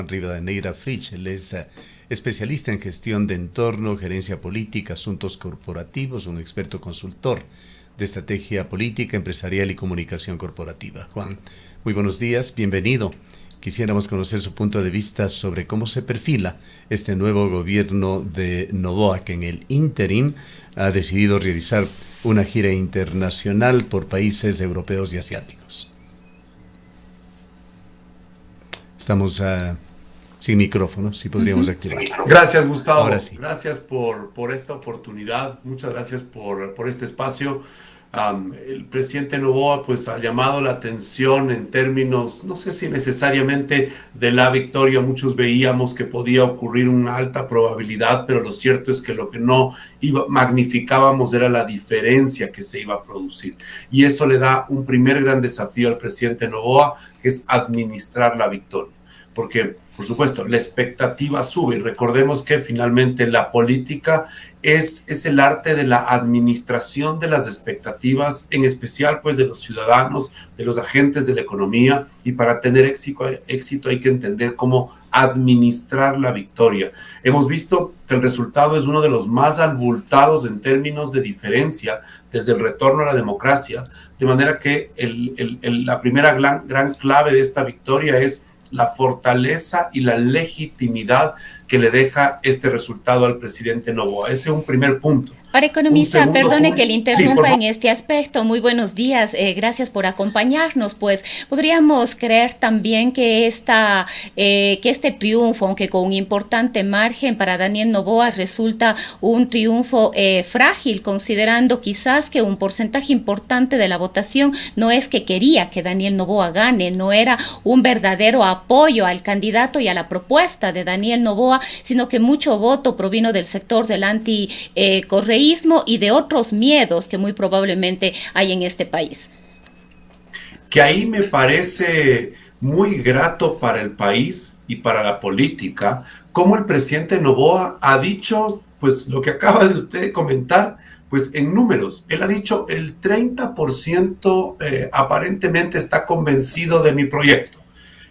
Rivadeneira Frich. Él es especialista en gestión de entorno, gerencia política, asuntos corporativos, un experto consultor de estrategia política, empresarial y comunicación corporativa. Juan, muy buenos días, bienvenido. Quisiéramos conocer su punto de vista sobre cómo se perfila este nuevo gobierno de Noboa, que en el ínterin ha decidido realizar una gira internacional por países europeos y asiáticos. Estamos sin micrófono, si podríamos activar. Gracias, Gustavo. Ahora sí. Gracias por esta oportunidad. Muchas gracias por este espacio. El presidente Noboa pues ha llamado la atención en términos, no sé si necesariamente de la victoria. Muchos veíamos que podía ocurrir una alta probabilidad, pero lo cierto es que lo que no magnificábamos era la diferencia que se iba a producir. Y eso le da un primer gran desafío al presidente Noboa, que es administrar la victoria. Porque, por supuesto, la expectativa sube y recordemos que finalmente la política es el arte de la administración de las expectativas, en especial pues de los ciudadanos, de los agentes de la economía, y para tener éxito hay que entender cómo administrar la victoria. Hemos visto que el resultado es uno de los más abultados en términos de diferencia desde el retorno a la democracia, de manera que la primera gran clave de esta victoria es la fortaleza y la legitimidad que le deja este resultado al presidente Noboa. Ese es un primer punto. Para economista, perdone que le interrumpa en este aspecto. Muy buenos días, gracias por acompañarnos. Pues podríamos creer también que este triunfo, aunque con un importante margen para Daniel Noboa, resulta un triunfo frágil, considerando quizás que un porcentaje importante de la votación no es que quería que Daniel Noboa gane, no era un verdadero apoyo al candidato y a la propuesta de Daniel Noboa, sino que mucho voto provino del sector del anticorreísmo y de otros miedos que muy probablemente hay en este país. Que ahí me parece muy grato para el país y para la política, como el presidente Noboa ha dicho, pues lo que acaba de usted comentar, pues en números. Él ha dicho el 30% aparentemente está convencido de mi proyecto.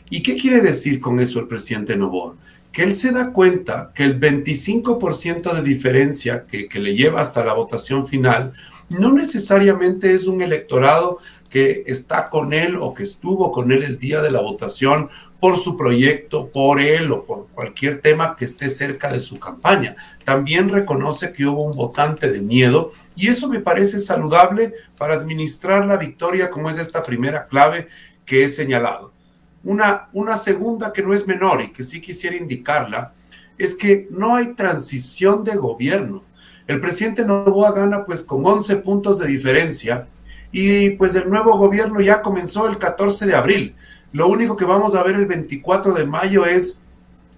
¿Y qué quiere decir con eso el presidente Noboa? Que él se da cuenta que el 25% de diferencia que le lleva hasta la votación final no necesariamente es un electorado que está con él o que estuvo con él el día de la votación por su proyecto, por él o por cualquier tema que esté cerca de su campaña. También reconoce que hubo un votante de miedo y eso me parece saludable para administrar la victoria, como es esta primera clave que he señalado. Una segunda que no es menor y que sí quisiera indicarla es que no hay transición de gobierno. El presidente Noboa gana pues con 11 puntos de diferencia y pues el nuevo gobierno ya comenzó el 14 de abril. Lo único que vamos a ver el 24 de mayo es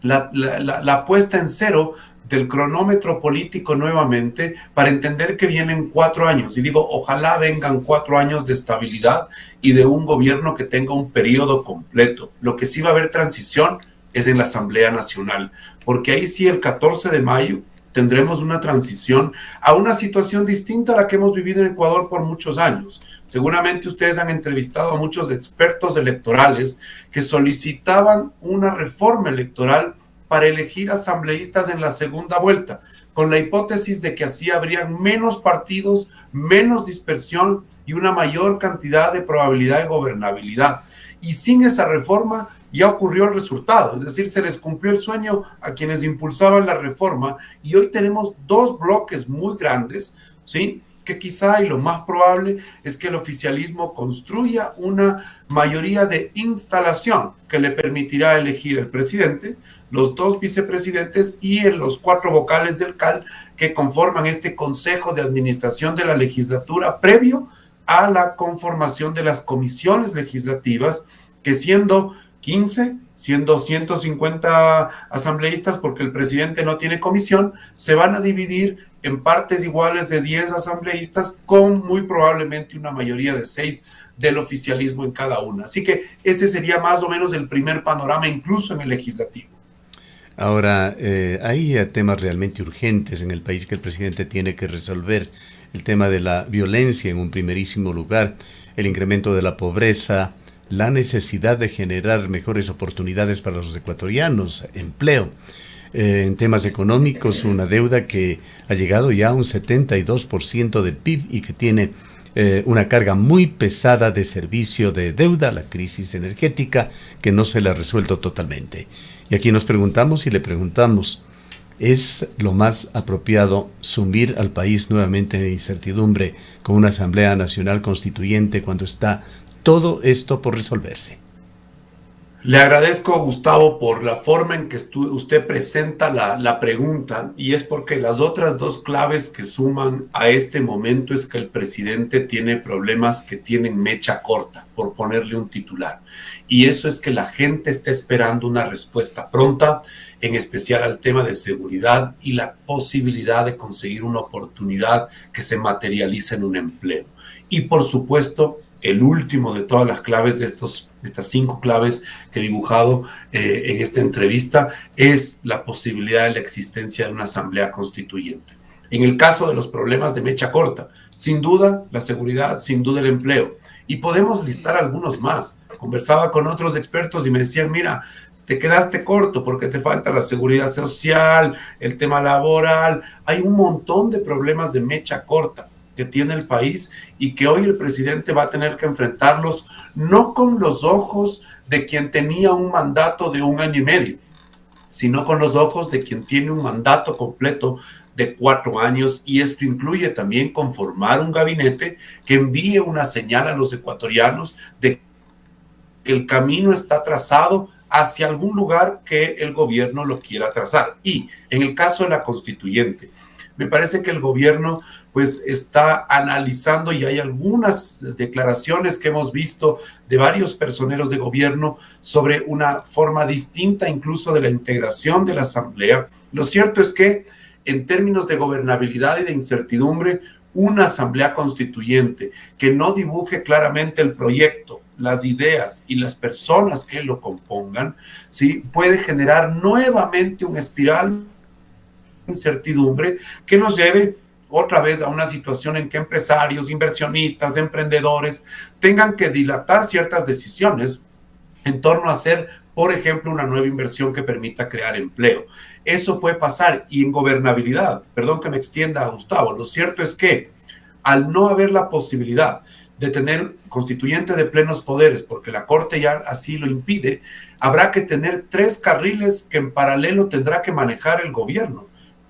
la puesta en cero del cronómetro político nuevamente para entender que vienen 4 años. Y digo, ojalá vengan 4 años de estabilidad y de un gobierno que tenga un periodo completo. Lo que sí va a haber transición es en la Asamblea Nacional, porque ahí sí el 14 de mayo tendremos una transición a una situación distinta a la que hemos vivido en Ecuador por muchos años. Seguramente ustedes han entrevistado a muchos expertos electorales que solicitaban una reforma electoral para elegir asambleístas en la segunda vuelta, con la hipótesis de que así habrían menos partidos, menos dispersión y una mayor cantidad de probabilidad de gobernabilidad. Y sin esa reforma ya ocurrió el resultado, es decir, se les cumplió el sueño a quienes impulsaban la reforma y hoy tenemos 2 bloques muy grandes, ¿sí?, que quizá y lo más probable es que el oficialismo construya una mayoría de instalación que le permitirá elegir el presidente, los 2 vicepresidentes y los 4 vocales del CAL que conforman este Consejo de Administración de la Legislatura previo a la conformación de las comisiones legislativas, que siendo 15, siendo 150 asambleístas, porque el presidente no tiene comisión, se van a dividir en partes iguales de 10 asambleístas con muy probablemente una mayoría de 6 del oficialismo en cada una. Así que ese sería más o menos el primer panorama, incluso en el legislativo. Ahora, hay temas realmente urgentes en el país que el presidente tiene que resolver. El tema de la violencia en un primerísimo lugar, el incremento de la pobreza, la necesidad de generar mejores oportunidades para los ecuatorianos, empleo. En temas económicos, una deuda que ha llegado ya a un 72% del PIB y que tiene una carga muy pesada de servicio de deuda, la crisis energética, que no se le ha resuelto totalmente. Y aquí nos preguntamos y le preguntamos, ¿es lo más apropiado sumir al país nuevamente en incertidumbre con una Asamblea Nacional Constituyente cuando está todo esto por resolverse? Le agradezco, Gustavo, por la forma en que usted presenta la pregunta, y es porque las otras dos claves que suman a este momento es que el presidente tiene problemas que tienen mecha corta, por ponerle un titular, y eso es que la gente está esperando una respuesta pronta, en especial al tema de seguridad y la posibilidad de conseguir una oportunidad que se materialice en un empleo. Y por supuesto, el último de todas las claves de estas 5 claves que he dibujado en esta entrevista es la posibilidad de la existencia de una asamblea constituyente. En el caso de los problemas de mecha corta, sin duda la seguridad, sin duda el empleo. Y podemos listar algunos más. Conversaba con otros expertos y me decían, mira, te quedaste corto porque te falta la seguridad social, el tema laboral. Hay un montón de problemas de mecha corta que tiene el país y que hoy el presidente va a tener que enfrentarlos no con los ojos de quien tenía un mandato de 1 año y medio, sino con los ojos de quien tiene un mandato completo de 4 años, y esto incluye también conformar un gabinete que envíe una señal a los ecuatorianos de que el camino está trazado hacia algún lugar que el gobierno lo quiera trazar. Y en el caso de la constituyente, me parece que el gobierno pues está analizando, y hay algunas declaraciones que hemos visto de varios personeros de gobierno sobre una forma distinta incluso de la integración de la asamblea. Lo cierto es que en términos de gobernabilidad y de incertidumbre, una asamblea constituyente que no dibuje claramente el proyecto, las ideas y las personas que lo compongan, ¿sí?, puede generar nuevamente una espiral de incertidumbre que nos lleve otra vez a una situación en que empresarios, inversionistas, emprendedores tengan que dilatar ciertas decisiones en torno a hacer, por ejemplo, una nueva inversión que permita crear empleo. Eso puede pasar. Y en gobernabilidad, perdón que me extienda, Gustavo, lo cierto es que al no haber la posibilidad de tener constituyente de plenos poderes, porque la Corte ya así lo impide, habrá que tener 3 carriles que en paralelo tendrá que manejar el gobierno.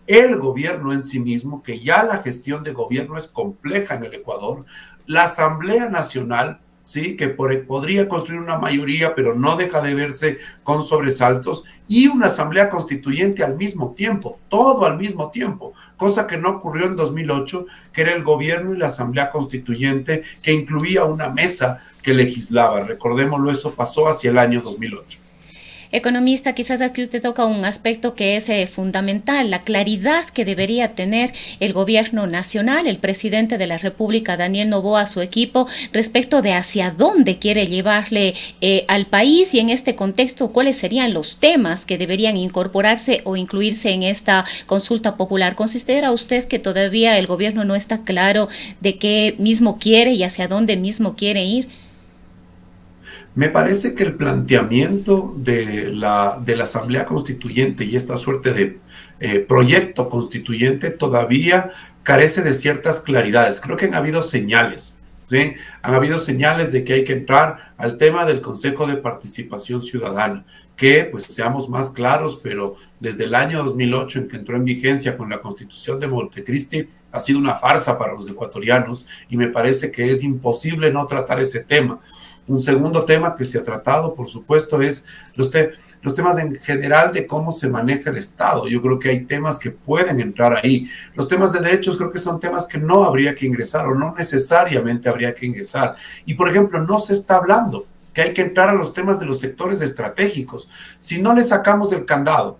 El gobierno en sí mismo, que ya la gestión de gobierno es compleja en el Ecuador, la Asamblea Nacional, ¿sí?, que podría construir una mayoría, pero no deja de verse con sobresaltos, y una asamblea constituyente al mismo tiempo, todo al mismo tiempo, cosa que no ocurrió en 2008, que era el gobierno y la asamblea constituyente, que incluía una mesa que legislaba. Recordémoslo, eso pasó hacia el año 2008. Economista, quizás aquí usted toca un aspecto que es fundamental, la claridad que debería tener el gobierno nacional, el presidente de la República, Daniel Noboa, su equipo, respecto de hacia dónde quiere llevarle al país, y en este contexto, cuáles serían los temas que deberían incorporarse o incluirse en esta consulta popular. ¿Considera usted que todavía el gobierno no está claro de qué mismo quiere y hacia dónde mismo quiere ir? Me parece que el planteamiento de la Asamblea Constituyente y esta suerte de proyecto constituyente todavía carece de ciertas claridades. Creo que han habido señales, ¿sí? Han habido señales de que hay que entrar al tema del Consejo de Participación Ciudadana, que, pues seamos más claros, pero desde el año 2008 en que entró en vigencia con la Constitución de Montecristi, ha sido una farsa para los ecuatorianos, y me parece que es imposible no tratar ese tema. Un segundo tema que se ha tratado, por supuesto, es los temas en general de cómo se maneja el Estado. Yo creo que hay temas que pueden entrar ahí. Los temas de derechos creo que son temas que no habría que ingresar, o no necesariamente habría que ingresar. Y, por ejemplo, no se está hablando que hay que entrar a los temas de los sectores estratégicos. Si no le sacamos el candado,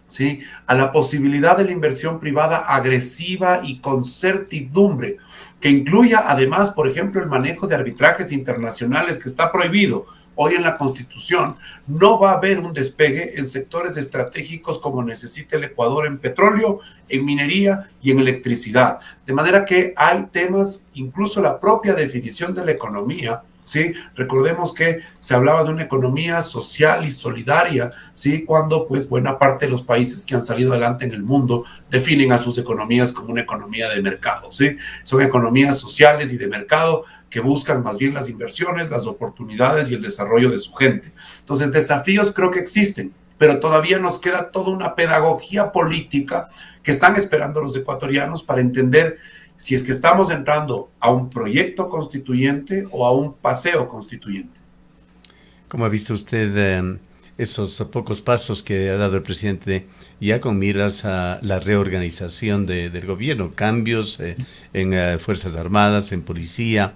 ¿sí?, a la posibilidad de la inversión privada agresiva y con certidumbre, que incluya además, por ejemplo, el manejo de arbitrajes internacionales, que está prohibido hoy en la Constitución, no va a haber un despegue en sectores estratégicos como necesita el Ecuador en petróleo, en minería y en electricidad. De manera que hay temas, incluso la propia definición de la economía, ¿sí? Recordemos que se hablaba de una economía social y solidaria, ¿sí? Cuando pues buena parte de los países que han salido adelante en el mundo definen a sus economías como una economía de mercado, ¿sí? Son economías sociales y de mercado que buscan más bien las inversiones, las oportunidades y el desarrollo de su gente. Entonces, desafíos creo que existen, pero todavía nos queda toda una pedagogía política que están esperando los ecuatorianos para entender si es que estamos entrando a un proyecto constituyente o a un paseo constituyente. ¿Cómo ha visto usted esos pocos pasos que ha dado el presidente ya con miras a la reorganización del gobierno, cambios en Fuerzas Armadas, en Policía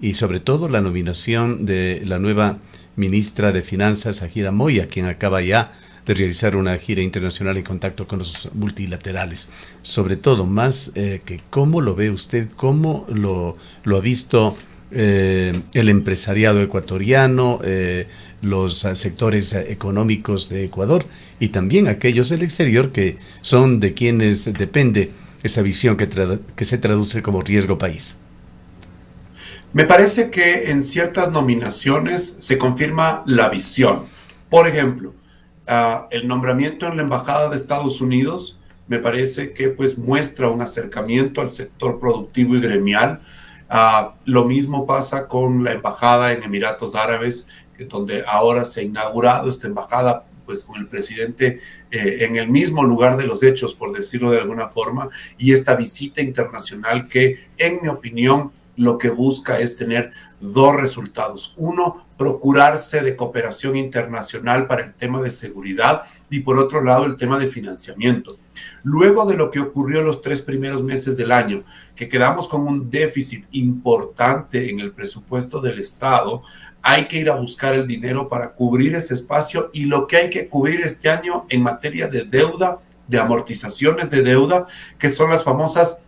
y sobre todo la nominación de la nueva ministra de Finanzas, Ajira Moya, quien acaba ya de realizar una gira internacional en contacto con los multilaterales? Sobre todo, más que cómo lo ve usted, cómo lo ha visto el empresariado ecuatoriano, los sectores económicos de Ecuador y también aquellos del exterior que son de quienes depende esa visión que se traduce como riesgo país. Me parece que en ciertas nominaciones se confirma la visión. Por ejemplo, el nombramiento en la Embajada de Estados Unidos me parece que pues muestra un acercamiento al sector productivo y gremial. Lo mismo pasa con la Embajada en Emiratos Árabes, donde ahora se ha inaugurado esta embajada pues con el presidente en el mismo lugar de los hechos, por decirlo de alguna forma, y esta visita internacional que, en mi opinión, lo que busca es tener dos resultados. Uno, procurarse de cooperación internacional para el tema de seguridad y por otro lado el tema de financiamiento. Luego de lo que ocurrió los 3 primeros meses del año, que quedamos con un déficit importante en el presupuesto del Estado, hay que ir a buscar el dinero para cubrir ese espacio y lo que hay que cubrir este año en materia de deuda, de amortizaciones de deuda, que son las famosas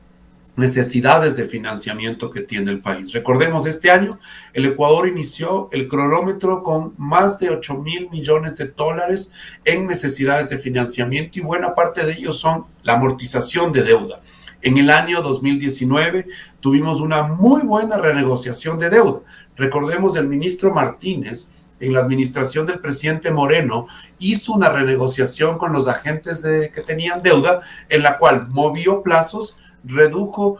necesidades de financiamiento que tiene el país. Recordemos, este año el Ecuador inició el cronómetro con más de 8,000 millones de dólares en necesidades de financiamiento y buena parte de ellos son la amortización de deuda. En el año 2019 tuvimos una muy buena renegociación de deuda. Recordemos, el ministro Martínez, en la administración del presidente Moreno, hizo una renegociación con los agentes que tenían deuda, en la cual movió plazos, redujo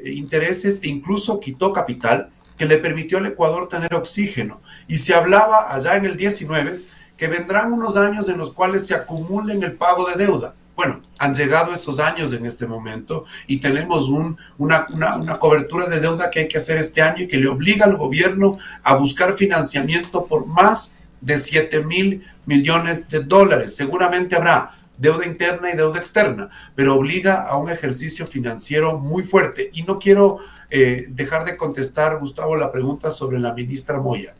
intereses e incluso quitó capital, que le permitió al Ecuador tener oxígeno. Y se hablaba allá en el 19 que vendrán unos años en los cuales se acumulen el pago de deuda. Bueno, han llegado esos años en este momento y tenemos una cobertura de deuda que hay que hacer este año y que le obliga al gobierno a buscar financiamiento por más de 7,000 millones de dólares. Seguramente habrá deuda interna y deuda externa, pero obliga a un ejercicio financiero muy fuerte. Y no quiero dejar de contestar, Gustavo, la pregunta sobre la ministra Moya.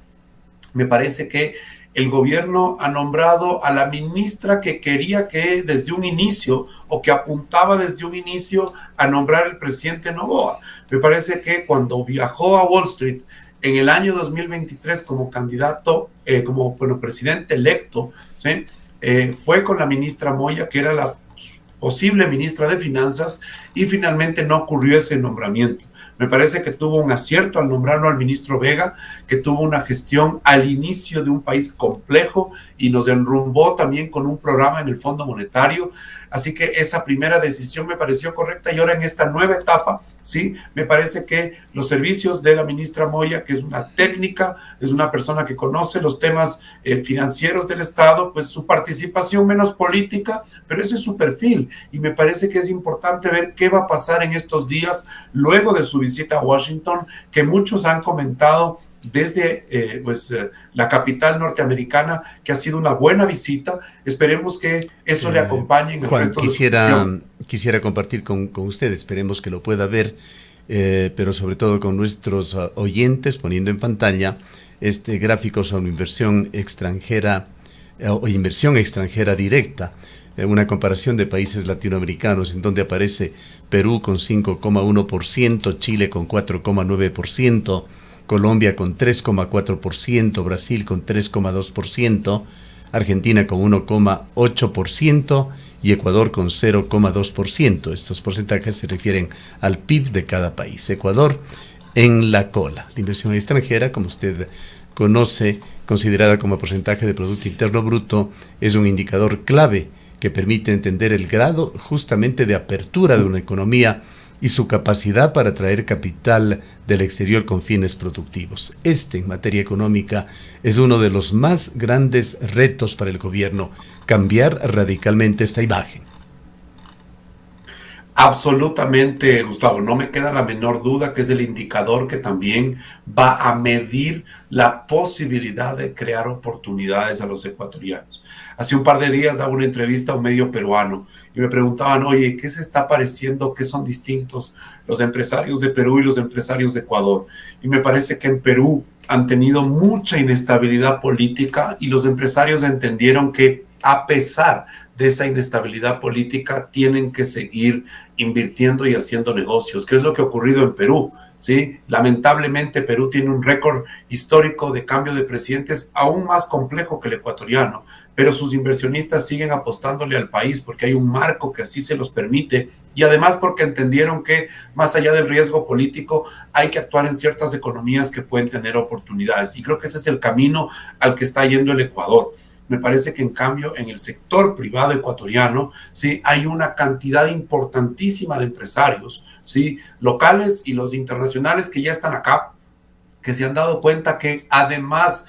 Me parece que el gobierno ha nombrado a la ministra que quería que desde un inicio, o que apuntaba desde un inicio a nombrar el presidente Noboa. Me parece que cuando viajó a Wall Street en el año 2023 como candidato, como presidente electo, ¿sí?, fue con la ministra Moya, que era la posible ministra de Finanzas, y finalmente no ocurrió ese nombramiento. Me parece que tuvo un acierto al nombrarlo al ministro Vega, que tuvo una gestión al inicio de un país complejo y nos enrumbó también con un programa en el Fondo Monetario. Así que esa primera decisión me pareció correcta y ahora en esta nueva etapa, sí, me parece que los servicios de la ministra Moya, que es una técnica, es una persona que conoce los temas financieros del Estado, pues su participación menos política, pero ese es su perfil y me parece que es importante ver qué va a pasar en estos días luego de su visita a Washington, que muchos han comentado desde la capital norteamericana, que ha sido una buena visita. Esperemos que eso le acompañe en el Juan, resto de su gestión. Quisiera compartir con usted, esperemos que lo pueda ver, pero sobre todo con nuestros oyentes, poniendo en pantalla este gráfico sobre inversión extranjera o inversión extranjera directa, una comparación de países latinoamericanos en donde aparece Perú con 5,1%, Chile con 4,9%, Colombia con 3,4%, Brasil con 3,2%, Argentina con 1,8% y Ecuador con 0,2%. Estos porcentajes se refieren al PIB de cada país. Ecuador en la cola. La inversión extranjera, como usted conoce, considerada como porcentaje de Producto Interno Bruto, es un indicador clave que permite entender el grado justamente de apertura de una economía y su capacidad para atraer capital del exterior con fines productivos. En materia económica, es uno de los más grandes retos para el gobierno, cambiar radicalmente esta imagen. Absolutamente, Gustavo. No me queda la menor duda que es el indicador que también va a medir la posibilidad de crear oportunidades a los ecuatorianos. Hace un par de días daba una entrevista a un medio peruano y me preguntaban, oye, ¿qué se está pareciendo? ¿Qué son distintos los empresarios de Perú y los empresarios de Ecuador? Y me parece que en Perú han tenido mucha inestabilidad política y los empresarios entendieron que a pesar de esa inestabilidad política tienen que seguir invirtiendo y haciendo negocios, que es lo que ha ocurrido en Perú, ¿sí? Lamentablemente Perú tiene un récord histórico de cambio de presidentes aún más complejo que el ecuatoriano, pero sus inversionistas siguen apostándole al país porque hay un marco que así se los permite y además porque entendieron que más allá del riesgo político hay que actuar en ciertas economías que pueden tener oportunidades y creo que ese es el camino al que está yendo el Ecuador. Me parece que en cambio en el sector privado ecuatoriano, ¿sí? Hay una cantidad importantísima de empresarios, ¿sí? Locales y los internacionales que ya están acá, que se han dado cuenta que además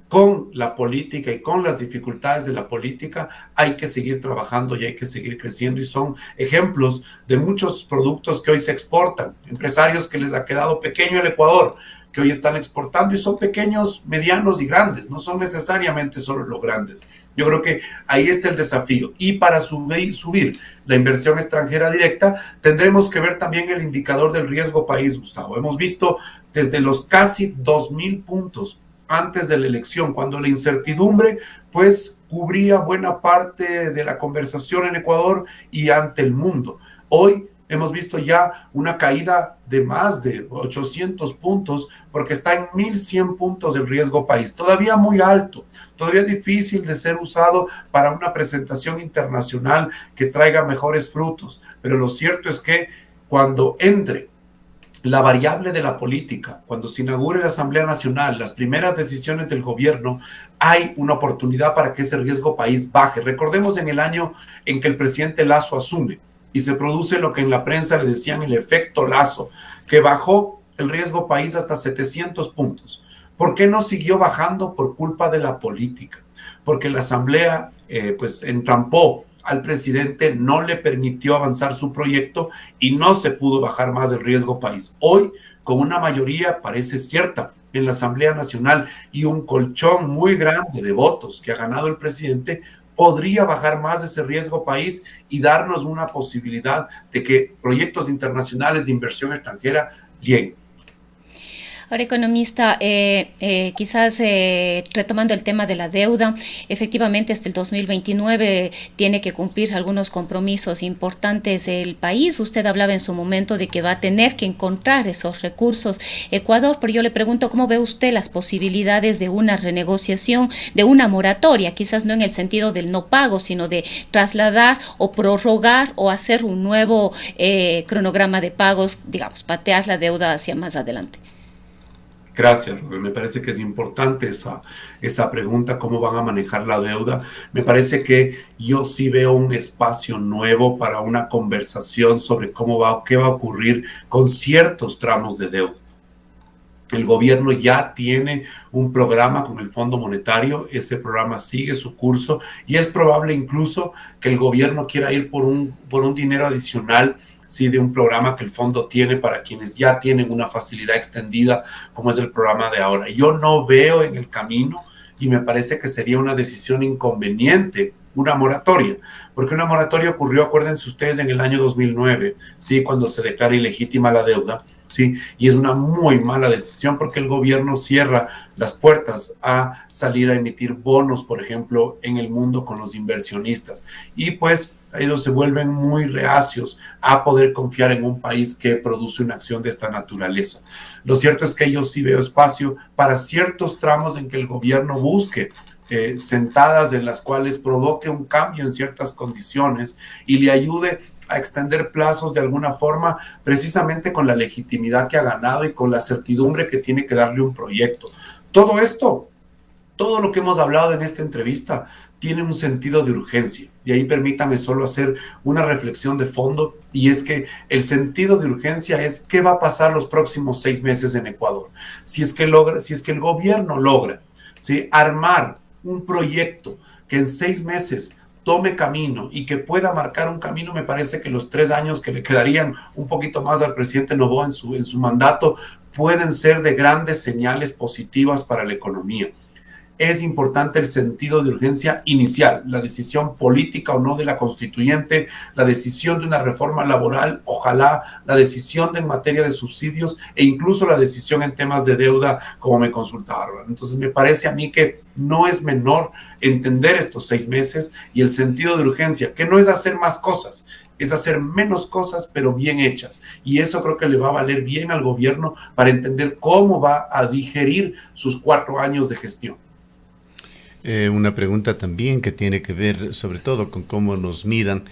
con la política y con las dificultades de la política hay que seguir trabajando y hay que seguir creciendo y son ejemplos de muchos productos que hoy se exportan, empresarios que les ha quedado pequeño el Ecuador, que hoy están exportando y son pequeños, medianos y grandes, no son necesariamente solo los grandes. Yo creo que ahí está el desafío. Y para subir la inversión extranjera directa, tendremos que ver también el indicador del riesgo país, Gustavo. Hemos visto desde los casi 2,000 puntos antes de la elección, cuando la incertidumbre pues cubría buena parte de la conversación en Ecuador y ante el mundo. Hoy hemos visto ya una caída de más de 800 puntos porque está en 1,100 puntos el riesgo país. Todavía muy alto, todavía difícil de ser usado para una presentación internacional que traiga mejores frutos. Pero lo cierto es que cuando entre la variable de la política, cuando se inaugure la Asamblea Nacional, las primeras decisiones del gobierno, hay una oportunidad para que ese riesgo país baje. Recordemos en el año en que el presidente Lasso asume, y se produce lo que en la prensa le decían el efecto Lasso, que bajó el riesgo país hasta 700 puntos. ¿Por qué no siguió bajando? Por culpa de la política. Porque la Asamblea pues entrampó al presidente, no le permitió avanzar su proyecto y no se pudo bajar más el riesgo país. Hoy, con una mayoría parece cierta en la Asamblea Nacional y un colchón muy grande de votos que ha ganado el presidente, podría bajar más ese riesgo país y darnos una posibilidad de que proyectos internacionales de inversión extranjera lleguen. Ahora, economista, quizás retomando el tema de la deuda, efectivamente hasta el 2029 tiene que cumplir algunos compromisos importantes del país. Usted hablaba en su momento de que va a tener que encontrar esos recursos Ecuador, pero yo le pregunto, ¿cómo ve usted las posibilidades de una renegociación, de una moratoria, quizás no en el sentido del no pago, sino de trasladar o prorrogar o hacer un nuevo cronograma de pagos, digamos, patear la deuda hacia más adelante? Gracias, Rubén. Me parece que es importante esa pregunta, cómo van a manejar la deuda. Me parece que yo sí veo un espacio nuevo para una conversación sobre qué va a ocurrir con ciertos tramos de deuda. El gobierno ya tiene un programa con el Fondo Monetario, ese programa sigue su curso y es probable incluso que el gobierno quiera ir por un dinero adicional, sí, de un programa que el fondo tiene para quienes ya tienen una facilidad extendida, como es el programa de ahora. Yo no veo en el camino, y me parece que sería una decisión inconveniente, una moratoria, porque una moratoria ocurrió, acuérdense ustedes, en el año 2009, ¿sí? Cuando se declara ilegítima la deuda, ¿sí? Y es una muy mala decisión porque el gobierno cierra las puertas a salir a emitir bonos, por ejemplo, en el mundo con los inversionistas. Y pues ellos se vuelven muy reacios a poder confiar en un país que produce una acción de esta naturaleza. Lo cierto es que yo sí veo espacio para ciertos tramos en que el gobierno busque sentadas en las cuales provoque un cambio en ciertas condiciones y le ayude a extender plazos de alguna forma, precisamente con la legitimidad que ha ganado y con la certidumbre que tiene que darle un proyecto. Todo esto, todo lo que hemos hablado en esta entrevista tiene un sentido de urgencia. Y ahí permítame solo hacer una reflexión de fondo, y es que el sentido de urgencia es qué va a pasar los próximos 6 meses en Ecuador. Si es que el gobierno logra, ¿sí?, armar un proyecto que en 6 meses tome camino y que pueda marcar un camino, me parece que los 3 años que le quedarían un poquito más al presidente Noboa en su mandato pueden ser de grandes señales positivas para la economía. Es importante el sentido de urgencia inicial, la decisión política o no de la constituyente, la decisión de una reforma laboral, ojalá, la decisión en materia de subsidios e incluso la decisión en temas de deuda, como me consultaron. Entonces me parece a mí que no es menor entender estos 6 meses y el sentido de urgencia, que no es hacer más cosas, es hacer menos cosas, pero bien hechas. Y eso creo que le va a valer bien al gobierno para entender cómo va a digerir sus 4 años de gestión. Una pregunta también que tiene que ver sobre todo con cómo nos miran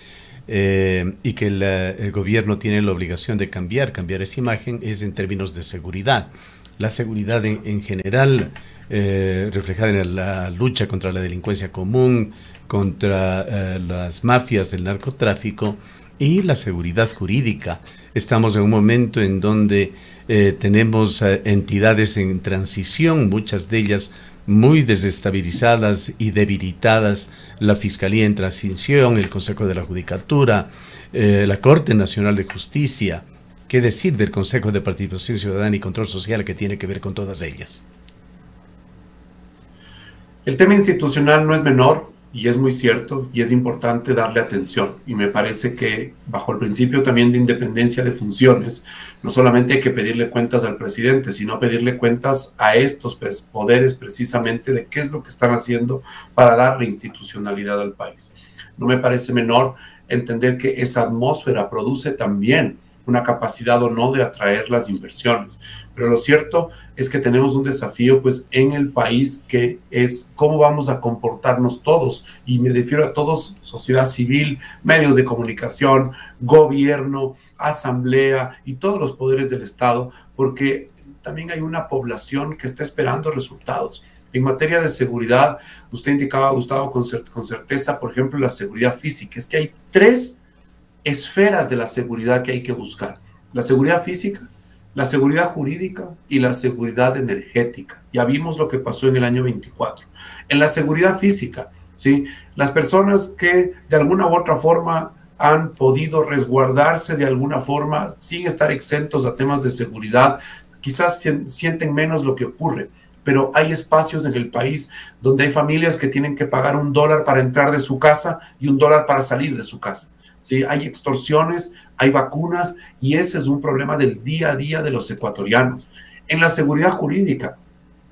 y que el gobierno tiene la obligación de cambiar esa imagen, es en términos de seguridad. La seguridad en general, reflejada en la lucha contra la delincuencia común, contra las mafias del narcotráfico y la seguridad jurídica. Estamos en un momento en donde tenemos entidades en transición, muchas de ellas muy desestabilizadas y debilitadas, la Fiscalía en transición, el Consejo de la Judicatura, la Corte Nacional de Justicia. ¿Qué decir del Consejo de Participación Ciudadana y Control Social, que tiene que ver con todas ellas? El tema institucional no es menor, y es muy cierto, y es importante darle atención. Y me parece que bajo el principio también de independencia de funciones, no solamente hay que pedirle cuentas al presidente, sino pedirle cuentas a estos poderes precisamente de qué es lo que están haciendo para darle institucionalidad al país. No me parece menor entender que esa atmósfera produce también una capacidad o no de atraer las inversiones. Pero lo cierto es que tenemos un desafío pues en el país, que es cómo vamos a comportarnos todos, y me refiero a todos: sociedad civil, medios de comunicación, gobierno, asamblea y todos los poderes del Estado, porque también hay una población que está esperando resultados. En materia de seguridad, usted indicaba, Gustavo, con certeza, por ejemplo, la seguridad física. Es que hay 3 esferas de la seguridad que hay que buscar: la seguridad física, la seguridad jurídica y la seguridad energética. Ya vimos lo que pasó en el año 24. En la seguridad física, ¿sí?, las personas que de alguna u otra forma han podido resguardarse de alguna forma sin estar exentos a temas de seguridad, quizás sienten menos lo que ocurre. Pero hay espacios en el país donde hay familias que tienen que pagar $1 para entrar de su casa y $1 para salir de su casa. ¿Sí? Hay extorsiones, hay vacunas, y ese es un problema del día a día de los ecuatorianos. En la seguridad jurídica,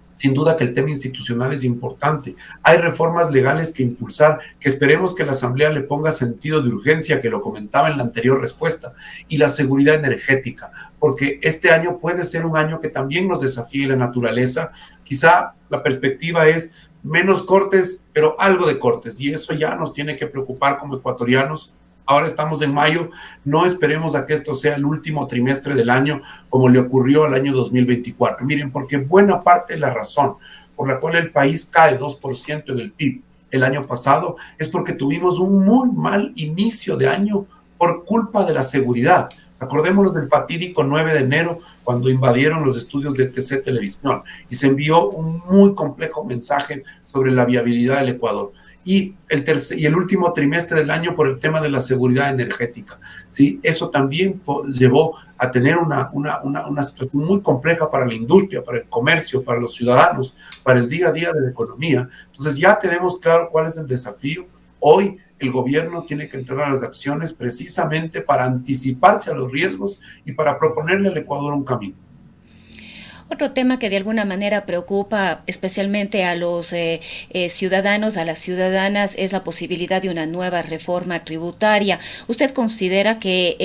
sin duda que el tema institucional es importante. Hay reformas legales que impulsar, que esperemos que la Asamblea le ponga sentido de urgencia, que lo comentaba en la anterior respuesta. Y la seguridad energética, porque este año puede ser un año que también nos desafíe la naturaleza. Quizá la perspectiva es menos cortes, pero algo de cortes, y eso ya nos tiene que preocupar como ecuatorianos. Ahora estamos en mayo, no esperemos a que esto sea el último trimestre del año, como le ocurrió al año 2024. Miren, porque buena parte de la razón por la cual el país cae 2% en el PIB el año pasado es porque tuvimos un muy mal inicio de año por culpa de la seguridad. Acordémonos del fatídico 9 de enero, cuando invadieron los estudios de TC Televisión y se envió un muy complejo mensaje sobre la viabilidad del Ecuador. Y el último trimestre del año por el tema de la seguridad energética, ¿sí? Eso también llevó a tener una situación muy compleja para la industria, para el comercio, para los ciudadanos, para el día a día de la economía. Entonces ya tenemos claro cuál es el desafío. Hoy el gobierno tiene que entrar a las acciones precisamente para anticiparse a los riesgos y para proponerle al Ecuador un camino. Otro tema que de alguna manera preocupa especialmente a los ciudadanos, a las ciudadanas, es la posibilidad de una nueva reforma tributaria. ¿Usted considera que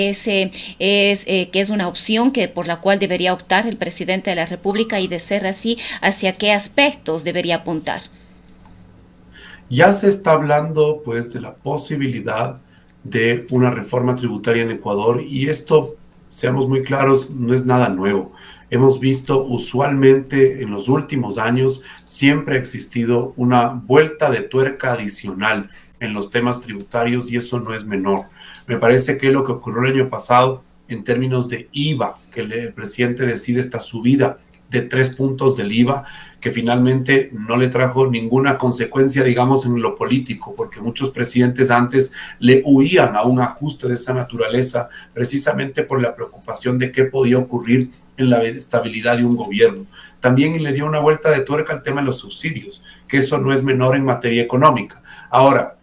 es una opción por la cual debería optar el presidente de la República, y de ser así, hacia qué aspectos debería apuntar? Ya se está hablando pues de la posibilidad de una reforma tributaria en Ecuador y esto, seamos muy claros, no es nada nuevo. Hemos visto usualmente en los últimos años siempre ha existido una vuelta de tuerca adicional en los temas tributarios y eso no es menor. Me parece que lo que ocurrió el año pasado en términos de IVA, que el presidente decide esta subida de 3 puntos del IVA, que finalmente no le trajo ninguna consecuencia, digamos, en lo político, porque muchos presidentes antes le huían a un ajuste de esa naturaleza, precisamente por la preocupación de qué podía ocurrir en la estabilidad de un gobierno. También le dio una vuelta de tuerca al tema de los subsidios, que eso no es menor en materia económica. Ahora,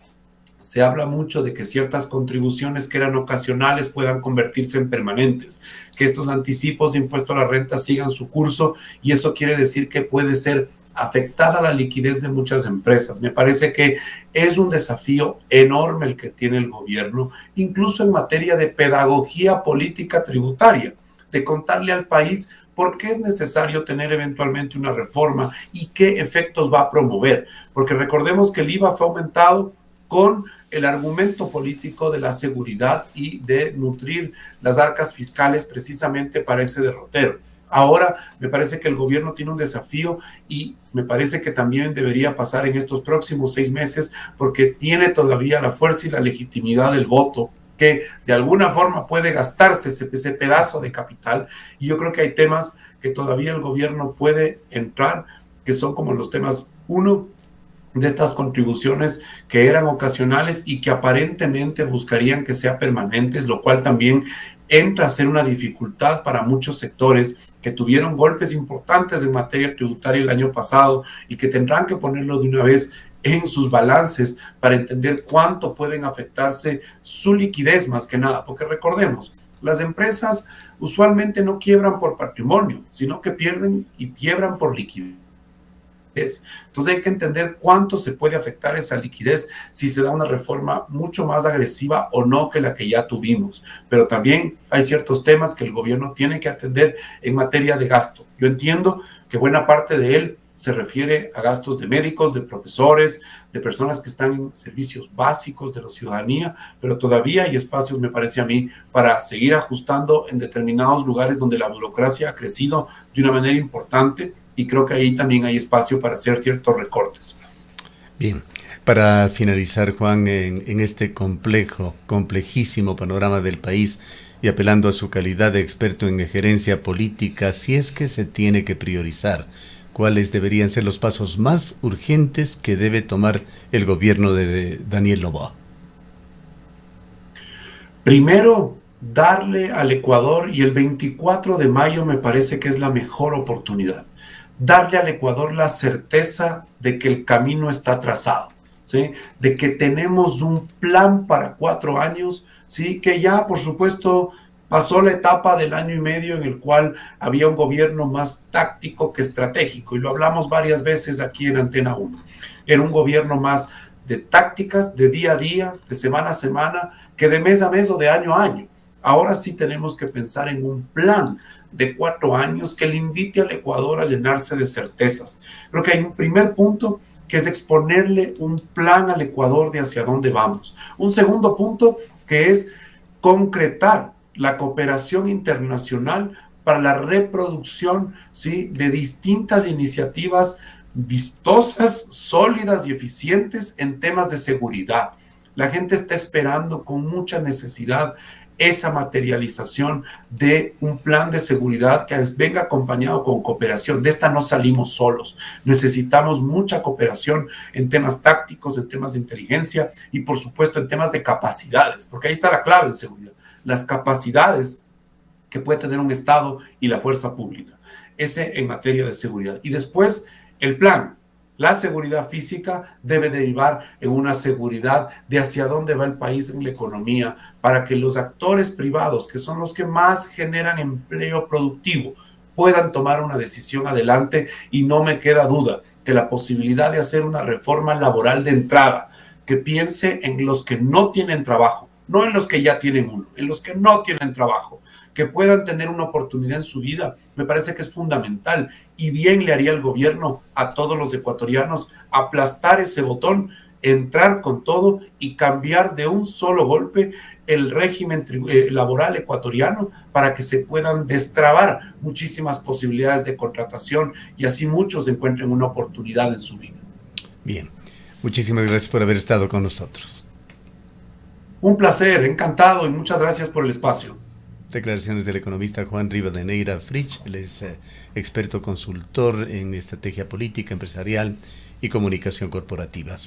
se habla mucho de que ciertas contribuciones que eran ocasionales puedan convertirse en permanentes, que estos anticipos de impuesto a la renta sigan su curso y eso quiere decir que puede ser afectada la liquidez de muchas empresas. Me parece que es un desafío enorme el que tiene el gobierno, incluso en materia de pedagogía política tributaria, de contarle al país por qué es necesario tener eventualmente una reforma y qué efectos va a promover. Porque recordemos que el IVA fue aumentado con el argumento político de la seguridad y de nutrir las arcas fiscales precisamente para ese derrotero. Ahora me parece que el gobierno tiene un desafío y me parece que también debería pasar en estos próximos 6 meses porque tiene todavía la fuerza y la legitimidad del voto que de alguna forma puede gastarse ese pedazo de capital y yo creo que hay temas que todavía el gobierno puede entrar, que son como los temas, uno, de estas contribuciones que eran ocasionales y que aparentemente buscarían que sean permanentes, lo cual también entra a ser una dificultad para muchos sectores que tuvieron golpes importantes en materia tributaria el año pasado y que tendrán que ponerlo de una vez en sus balances para entender cuánto pueden afectarse su liquidez más que nada, porque recordemos, las empresas usualmente no quiebran por patrimonio, sino que pierden y quiebran por liquidez. Entonces hay que entender cuánto se puede afectar esa liquidez si se da una reforma mucho más agresiva o no que la que ya tuvimos. Pero también hay ciertos temas que el gobierno tiene que atender en materia de gasto. Yo entiendo que buena parte de él se refiere a gastos de médicos, de profesores, de personas que están en servicios básicos de la ciudadanía, pero todavía hay espacios, me parece a mí, para seguir ajustando en determinados lugares donde la burocracia ha crecido de una manera importante y creo que ahí también hay espacio para hacer ciertos recortes. Bien, para finalizar, Juan, en este complejísimo panorama del país y apelando a su calidad de experto en gerencia política, si es que se tiene que priorizar, ¿cuáles deberían ser los pasos más urgentes que debe tomar el gobierno de Daniel Noboa? Primero, darle al Ecuador, y el 24 de mayo me parece que es la mejor oportunidad, darle al Ecuador la certeza de que el camino está trazado, ¿sí? De que tenemos un plan para 4 años, ¿sí? Que ya, por supuesto, pasó la etapa del año y medio en el cual había un gobierno más táctico que estratégico, y lo hablamos varias veces aquí en Antena 1. Era un gobierno más de tácticas, de día a día, de semana a semana, que de mes a mes o de año a año. Ahora sí tenemos que pensar en un plan de 4 años que le invite al Ecuador a llenarse de certezas. Creo que hay un primer punto que es exponerle un plan al Ecuador de hacia dónde vamos. Un segundo punto que es concretar la cooperación internacional para la reproducción, ¿sí?, de distintas iniciativas vistosas, sólidas y eficientes en temas de seguridad. La gente está esperando con mucha necesidad esa materialización de un plan de seguridad que venga acompañado con cooperación. De esta no salimos solos. Necesitamos mucha cooperación en temas tácticos, en temas de inteligencia y, por supuesto, en temas de capacidades, porque ahí está la clave de seguridad. Las capacidades que puede tener un Estado y la fuerza pública. Ese en materia de seguridad. Y después, el plan. La seguridad física debe derivar en una seguridad de hacia dónde va el país en la economía para que los actores privados, que son los que más generan empleo productivo, puedan tomar una decisión adelante y no me queda duda que la posibilidad de hacer una reforma laboral de entrada que piense en los que no tienen trabajo, no en los que ya tienen uno, en los que no tienen trabajo, que puedan tener una oportunidad en su vida, me parece que es fundamental y bien le haría el gobierno a todos los ecuatorianos aplastar ese botón entrar con todo y cambiar de un solo golpe el régimen laboral ecuatoriano para que se puedan destrabar muchísimas posibilidades de contratación y así muchos encuentren una oportunidad en su vida. Bien, muchísimas gracias por haber estado con nosotros. Un placer, encantado y muchas gracias por el espacio. Declaraciones del economista Juan Rivadeneira Frich. Él es experto consultor en estrategia política, empresarial y comunicación corporativa.